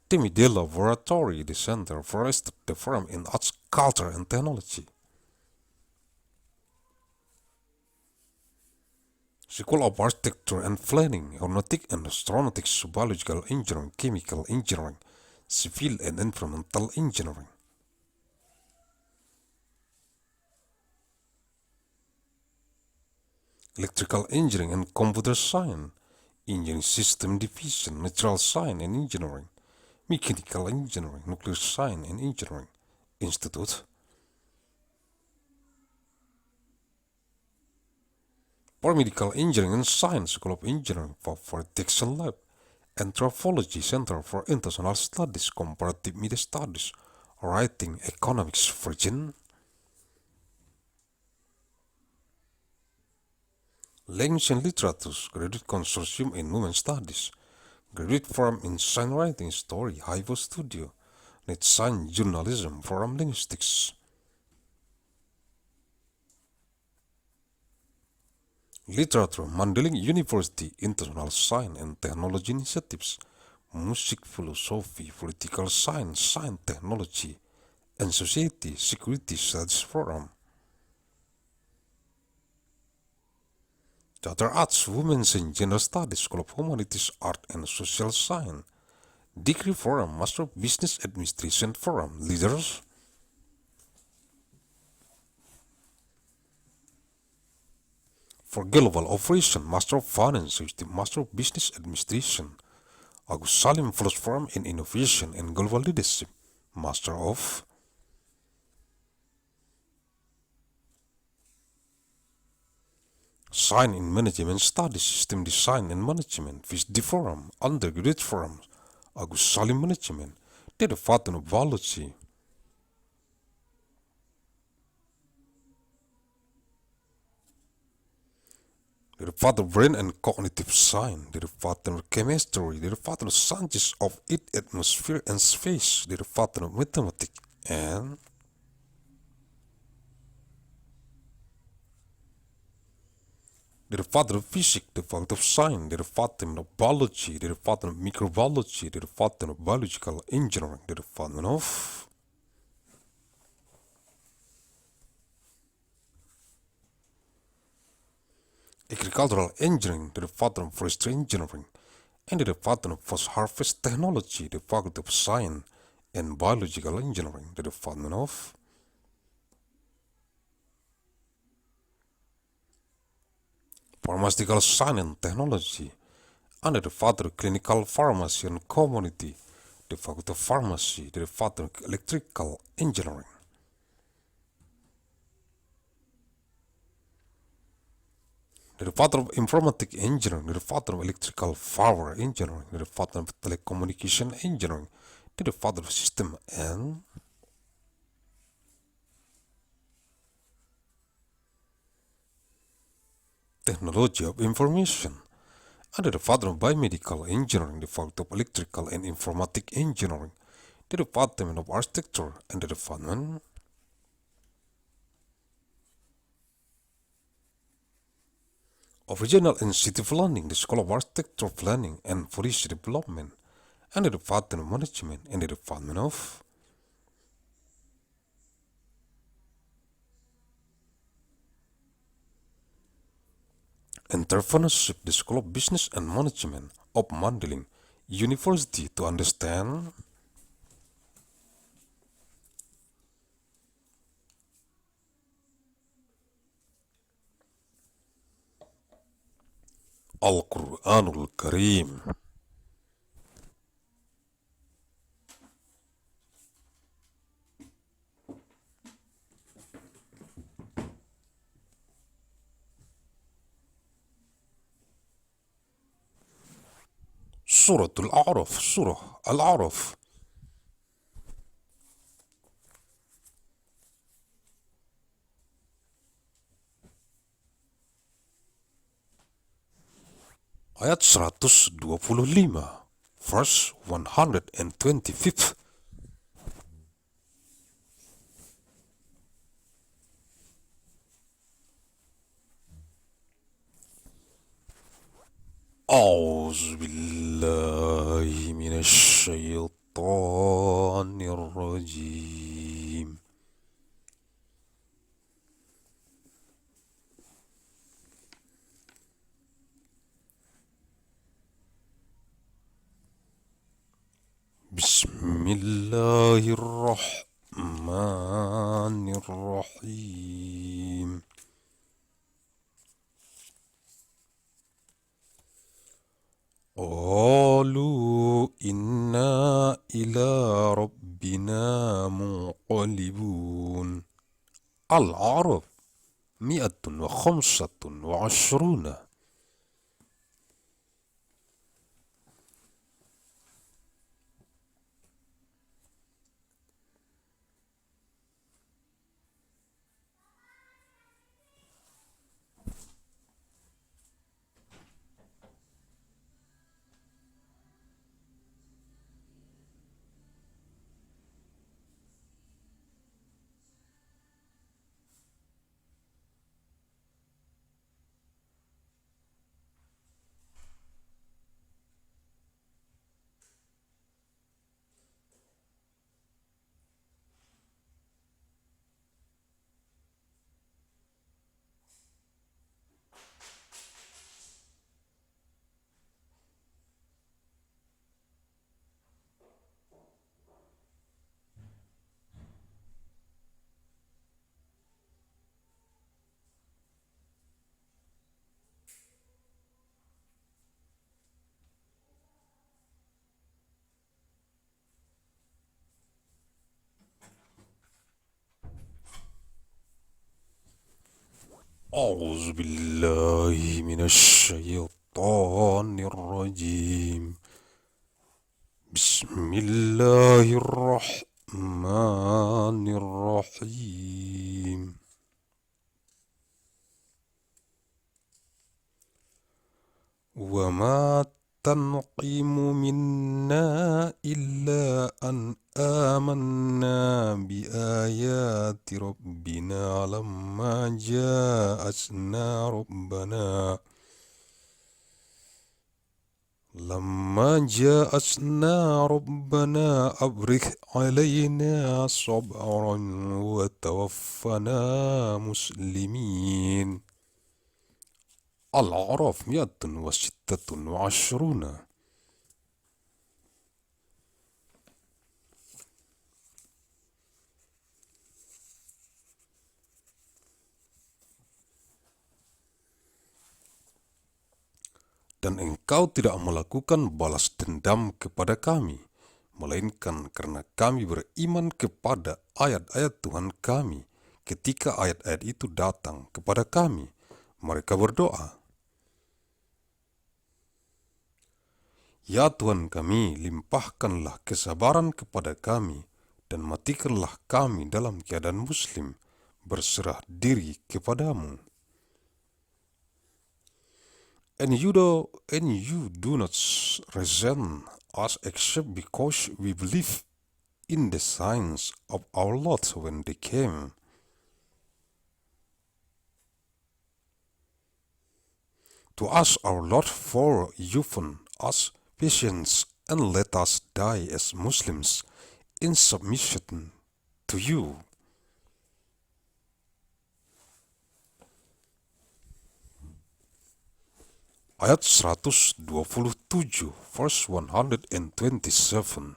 the Media Laboratory, the Center for Research, the Forum in Arts, Culture and Technology, School of Architecture and Planning, Aeronautic and Astronautics, Biological Engineering, Chemical Engineering, Civil and Environmental Engineering, Electrical Engineering and Computer Science, Engineering System Division, Natural Science and Engineering, Mechanical Engineering, Nuclear Science and Engineering Institute, Paramedical Engineering and Science, School of Engineering for Detection Lab, Anthropology Center for International Studies, Comparative Media Studies, Writing Economics Virgin, Language and Literatures, Graduate Consortium in Women Studies, Graduate Forum in Science Writing Story, Hivo Studio, Net Science Journalism, Forum Linguistics, Literature, Mandailing University, International Science and Technology Initiatives, Music, Philosophy, Political Science, Science, Technology, and Society, Security Studies Forum, Theater Arts, Women's and Gender Studies, School of Humanities, Art and Social Science, Degree Forum, Master of Business Administration Forum, Leaders, for Global Operation, Master of Finance, Master of Business Administration, Agussalim Fellows Forum in Innovation and Global Leadership, Master of Science in Management Studies, System Design and Management, PhD Forum, Undergraduate Forum, Agussalim Management, the Department of Biology, the Department of Brain and Cognitive Science, the Department of Chemistry, the Department of Sciences of Earth, Atmosphere and Space, the Department of Mathematics, and the Department of Physics, the Department of Science, the Department of Biology, the Department of Microbiology, the Department of Biological Engineering, the Department of Agricultural Engineering, the Department of Forestry Engineering, and the Department of Post-Harvest Technology, the Department of Science and Biological Engineering, the Department of Pharmaceutical Science and Technology, and the Department of Clinical Pharmacy and Community, the Faculty of Pharmacy, the Department of Electrical Engineering, the Department of Informatic Engineering, the Department of Electrical Power Engineering, the Department of Telecommunication Engineering, the Department of System and Technology of Information. Under the Department of Biomedical Engineering, Department of Electrical and Informatic Engineering, the Department of Architecture, and the Department of Regional and City Planning, the School of Architecture Planning and Policy Development, and the Department of Management, and the Department of Entrepreneurship, the School of Business and Management of Mandailing University to understand Al-Quranul Karim. Suratul A'raf, Surah Al-A'raf. Ayat 125, verse 125. أعوذ بالله من الشيطان الرجيم. بسم الله الرحمن الرحيم. قالوا إنا إلى ربنا منقلبون. الأعراف 125. أعوذ بالله من الشيطان الرجيم. بسم الله الرحمن الرحيم. وما تنقم منا إلا أن آمنا بآيات ربنا لما جاءتنا ربنا أبرك علينا صبرا وتوفنا مسلمين. الأعراف 126. Dan engkau tidak melakukan balas dendam kepada kami, melainkan karena kami beriman kepada ayat-ayat Tuhan kami. Ketika ayat-ayat itu datang kepada kami, mereka berdoa, Ya Tuhan kami, limpahkanlah kesabaran kepada kami, dan matikanlah kami dalam keadaan muslim, berserah diri kepadamu. and you do not resent us except because we believe in the signs of our Lord when they came. To ask our Lord for given us patience and let us die as Muslims in submission to you. Ayat 127, verse 127.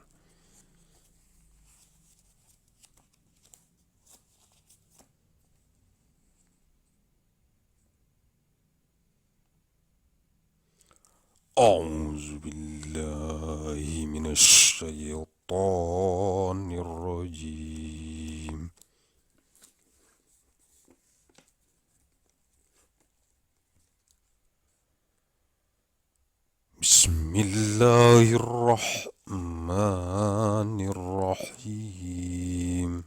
أعوذ بالله من الشيطان الرجيم. بسم الله الرحمن الرحيم.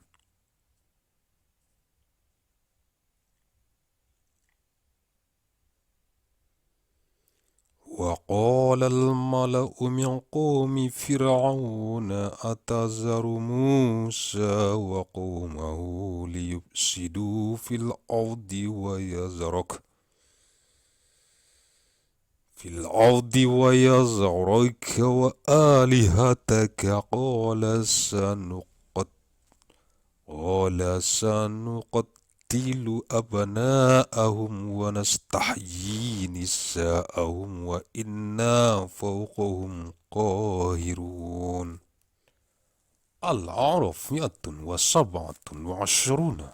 وقال الملأ من قوم فرعون أتذر موسى وقومه ليفسدوا في الأرض ويذرك وآلهتك قال سنقتل أبناءهم ونستحيي نساءهم وإنا فوقهم قاهرون. الأعراف 127.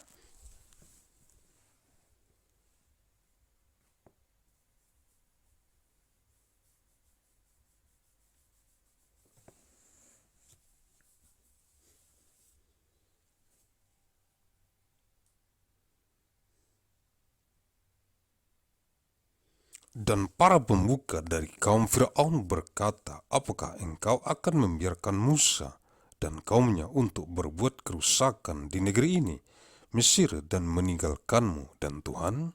Dan para pemuka dari kaum Fir'aun berkata, apakah engkau akan membiarkan Musa dan kaumnya untuk berbuat kerusakan di negeri ini, Mesir, dan meninggalkanmu dan Tuhanmu?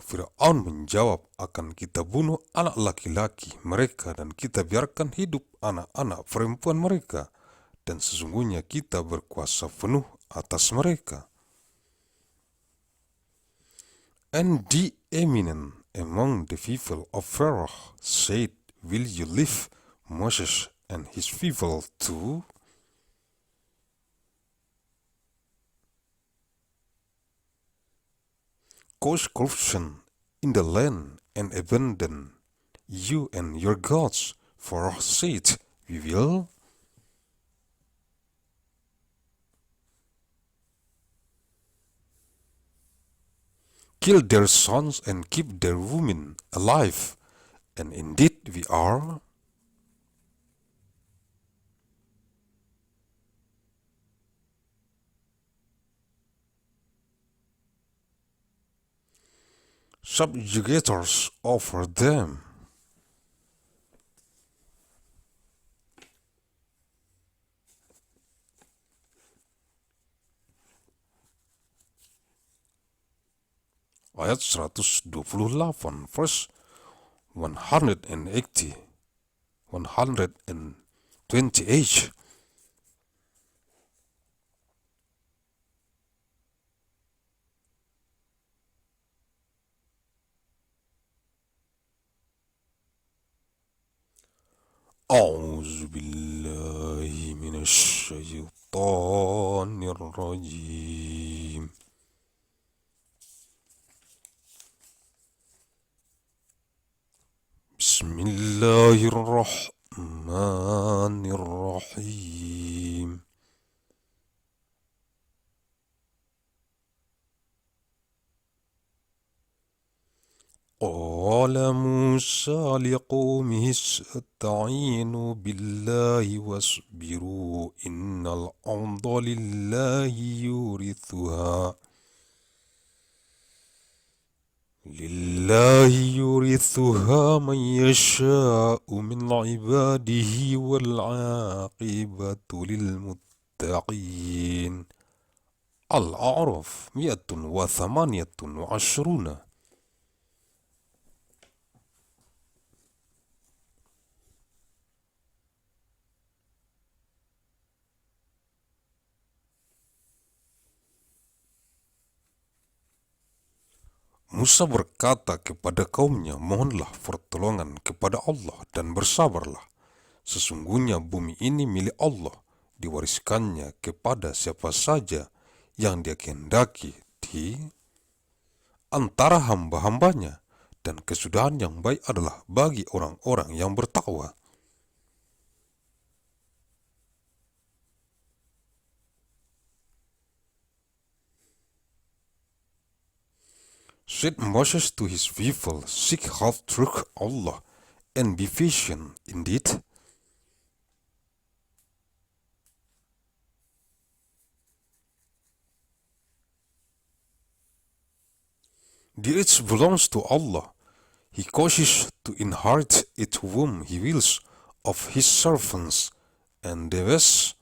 Fir'aun menjawab, akan kita bunuh anak laki-laki mereka dan kita biarkan hidup anak-anak perempuan mereka, dan sesungguhnya kita berkuasa penuh atas mereka. And the eminent among the people of Pharaoh said, will you leave Moses and his people too? Cause corruption in the land and abandon you and your gods. Pharaoh said, we will. Kill their sons and keep their women alive, and indeed we are. Subjugators over them. Ayat 128, verse 128. أعوذ بالله من الشيطان الرجيم. بسم الله الرحمن الرحيم. قال موسى لقومه استعينوا بالله واصبروا إن الأرض لله يورثها من يشاء من عباده والعاقبة للمتقين. الأعراف 128. Musa berkata kepada kaumnya, mohonlah pertolongan kepada Allah dan bersabarlah. Sesungguhnya bumi ini milik Allah, diwariskannya kepada siapa saja yang dia kehendaki di antara hamba-hambanya, dan kesudahan yang baik adalah bagi orang-orang yang bertakwa. Said Moses to his people, seek help through Allah and be patient. Indeed, the earth belongs to Allah. He causes to inherit it whom He wills of His servants, and the best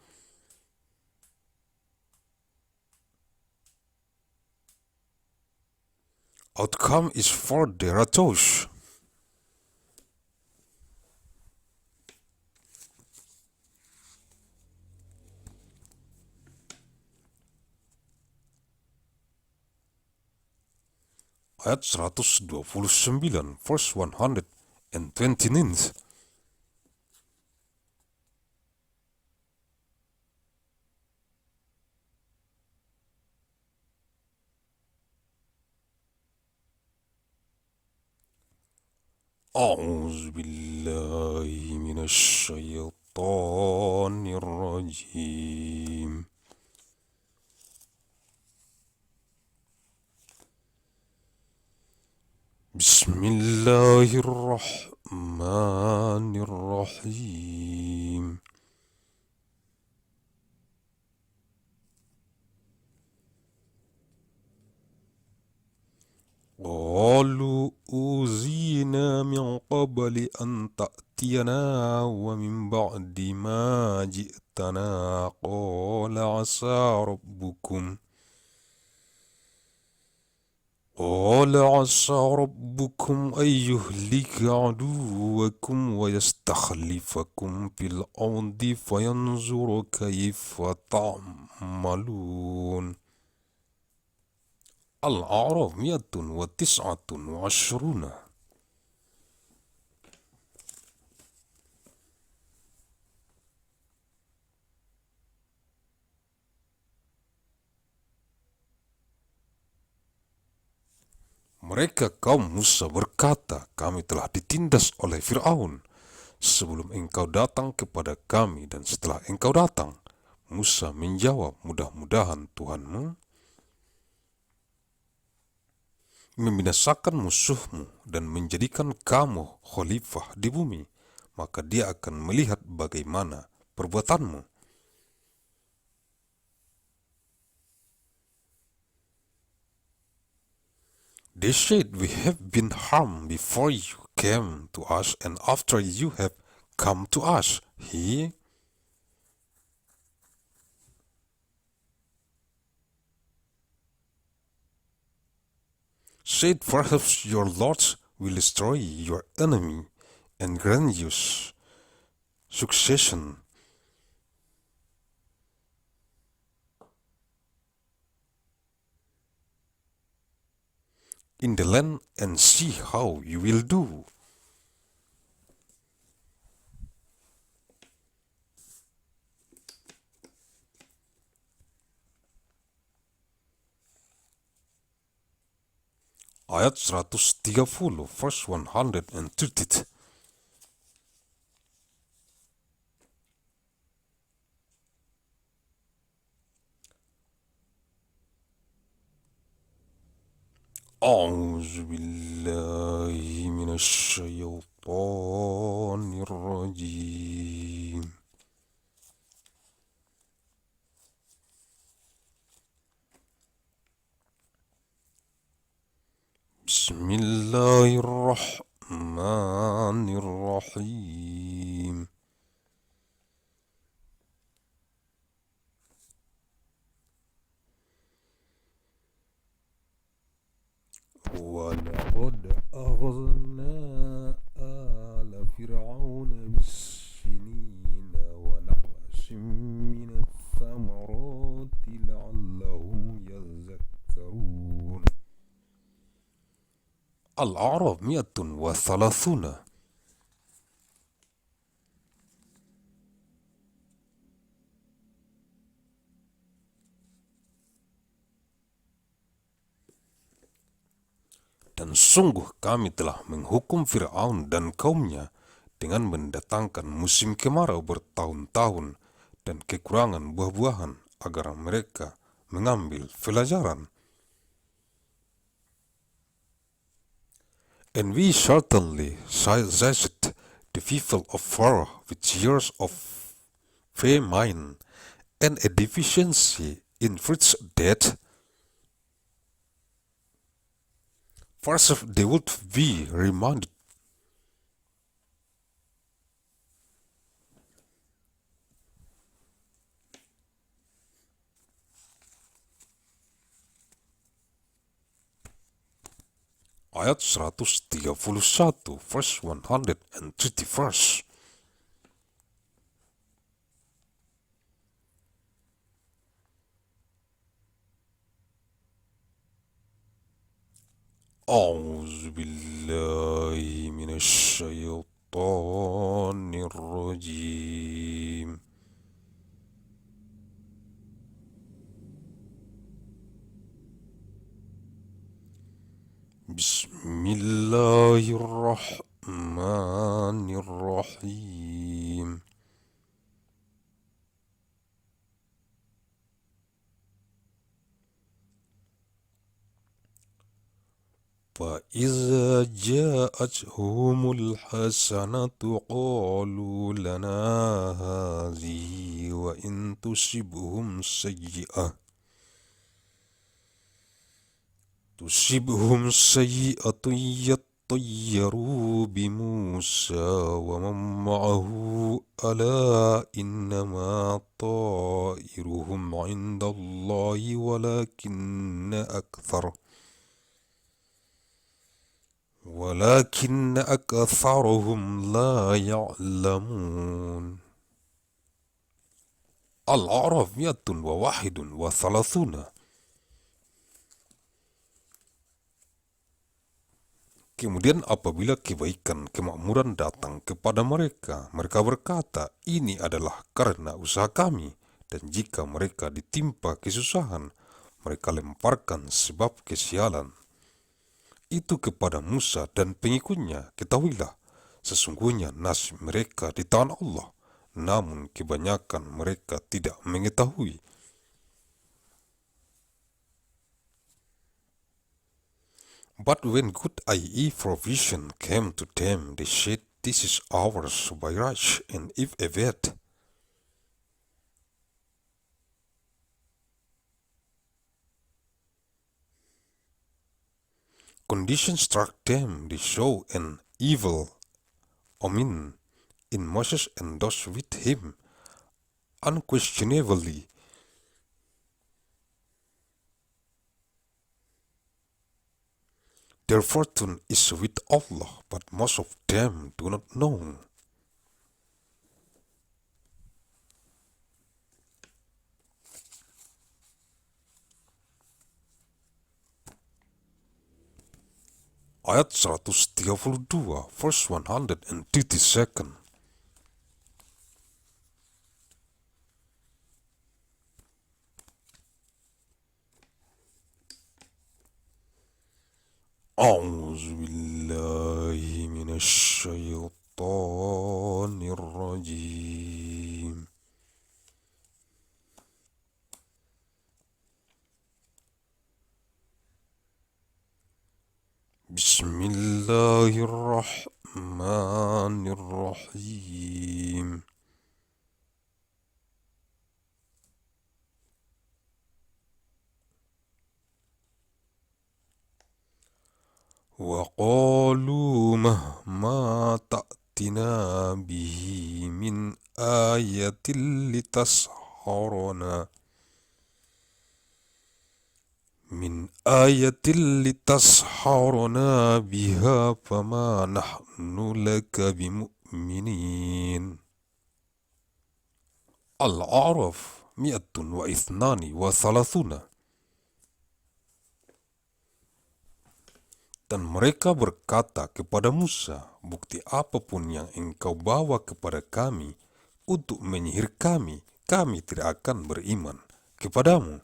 outcome is for the righteous. Ayat 129, verse 129. أعوذ بالله من الشيطان الرجيم. بسم الله الرحمن الرحيم. قالوا أوذينا من قبل أن تأتينا ومن بعد ما جئتنا قال عسى ربكم أن يهلك عدوكم ويستخلفكم في الأرض فينظر كيف تعملون. Al-A'raf 129. Mereka kaum Musa berkata, kami telah ditindas oleh Fir'aun sebelum engkau datang kepada kami dan setelah engkau datang. Musa menjawab, mudah-mudahan Tuhanmu membinasakan musuhmu dan menjadikan kamu khalifah di bumi, maka dia akan melihat bagaimana perbuatanmu. They said, we have been harmed before you came to us and after you have come to us. He said, perhaps your Lord will destroy your enemy and grant you succession in the land and see how you will do. Ayat 130, verse 130. أعوذ بالله من الشيطان الرجيم. بسم الله الرحمن الرحيم. ولقد أخذنا آل فرعون بالسنين ونقص من الثمرات لعلهم يذكرون. Al-A'raf 130. Dan sungguh kami telah menghukum Fir'aun dan kaumnya dengan mendatangkan musim kemarau bertahun-tahun dan kekurangan buah-buahan agar mereka mengambil pelajaran. And we certainly seized the people of Pharaoh with years of famine and a deficiency in fruits that first they would be reminded. Ayat 131, verse 131. أعوذ بالله من الشيطان الرجيم. بسم الله الرحمن الرحيم. فإذا جاءتهم الحسنة قالوا لنا هذه وإن تصبهم سيئة يطيروا بموسى ومن معه ألا إنما طائرهم عند الله ولكن أكثرهم لا يعلمون. Al-A'raf 131. Kemudian apabila kebaikan kemakmuran datang kepada mereka, mereka berkata, ini adalah karena usaha kami. Dan jika mereka ditimpa kesusahan, mereka lemparkan sebab kesialan itu kepada Musa dan pengikutnya. Ketahuilah, sesungguhnya nasib mereka di tangan Allah, namun kebanyakan mereka tidak mengetahui. But when good i.e. provision came to them, they said, this is ours by right, and if a bad condition struck them, they saw an evil omen in Moses and those with him. Unquestionably, their fortune is with Allah, but most of them do not know. Ayat 132, verse 132. أعوذ بالله من الشيطان الرجيم. بسم الله الرحمن الرحيم. وقالوا مهما تأتنا به من آية لتسحرنا بها فما نحن لك بمؤمنين. Al-A'raf 132. Dan mereka berkata kepada Musa, bukti apapun yang engkau bawa kepada kami untuk menyihir kami, kami tidak akan beriman kepadamu.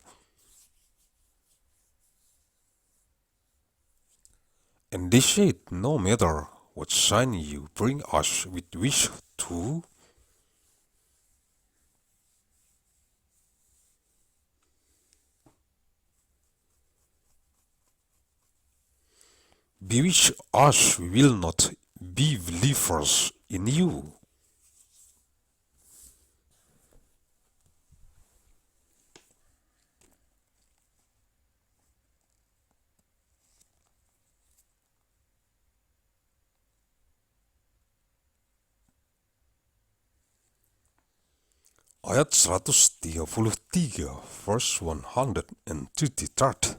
And they said, no matter what sign you bring us, we wish to bewitch us, we will not be believers in you. Ayat 133, verse 133.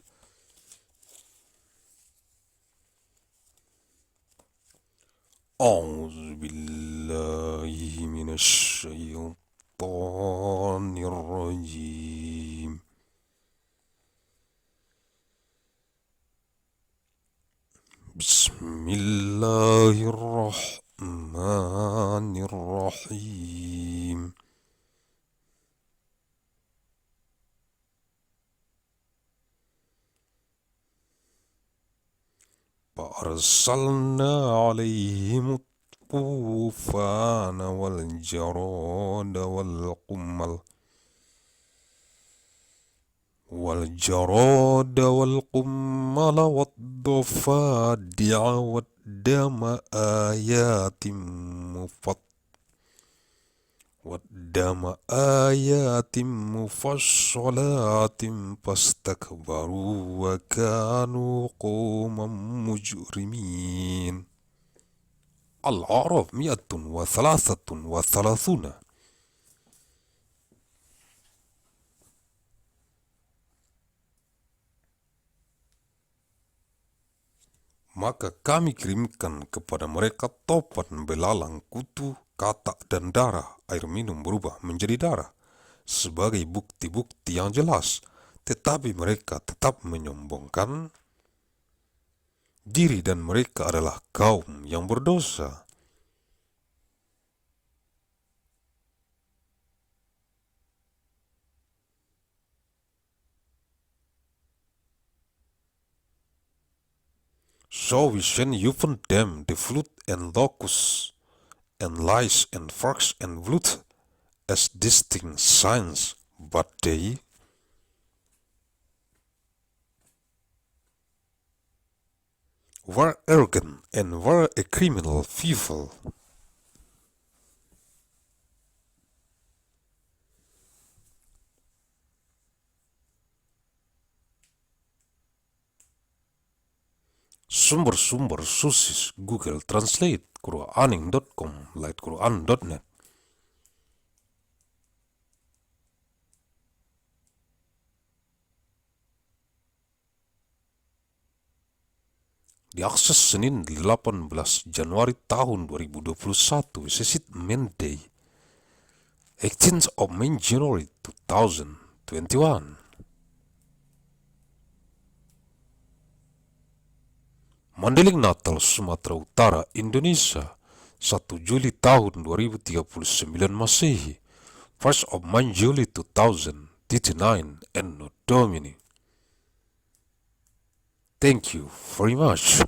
أعوذ بالله من الشيطان الرجيم. بسم الله الرحمن الرحيم. فأرسلنا عليهم الطوفان والجراد والقمل والضفادع والدم آيات مفصلات فاستكبروا وكانوا قوما مجرمين. الأعراف 133. Maka kami kirimkan kepada mereka topan, belalang, kutu, katak, dan darah. Air minum berubah menjadi darah sebagai bukti-bukti yang jelas, tetapi mereka tetap menyombongkan diri dan mereka adalah kaum yang berdosa. So we send upon them the flood and locusts and lice and frogs and blood as distinct signs, but they were arrogant and were a criminal people. Sumber-sumber sources Google Translate, Quraning.com, lightquran.net. Diakses Senin 18 Januari tahun 2021, Visit Monday 18th of January 2021. Mandailing, Natal, Sumatera Utara, Indonesia, 1 Juli tahun 2039 Masehi, 1st of Juli 2039, ANNO, DOMINI. Thank you very much.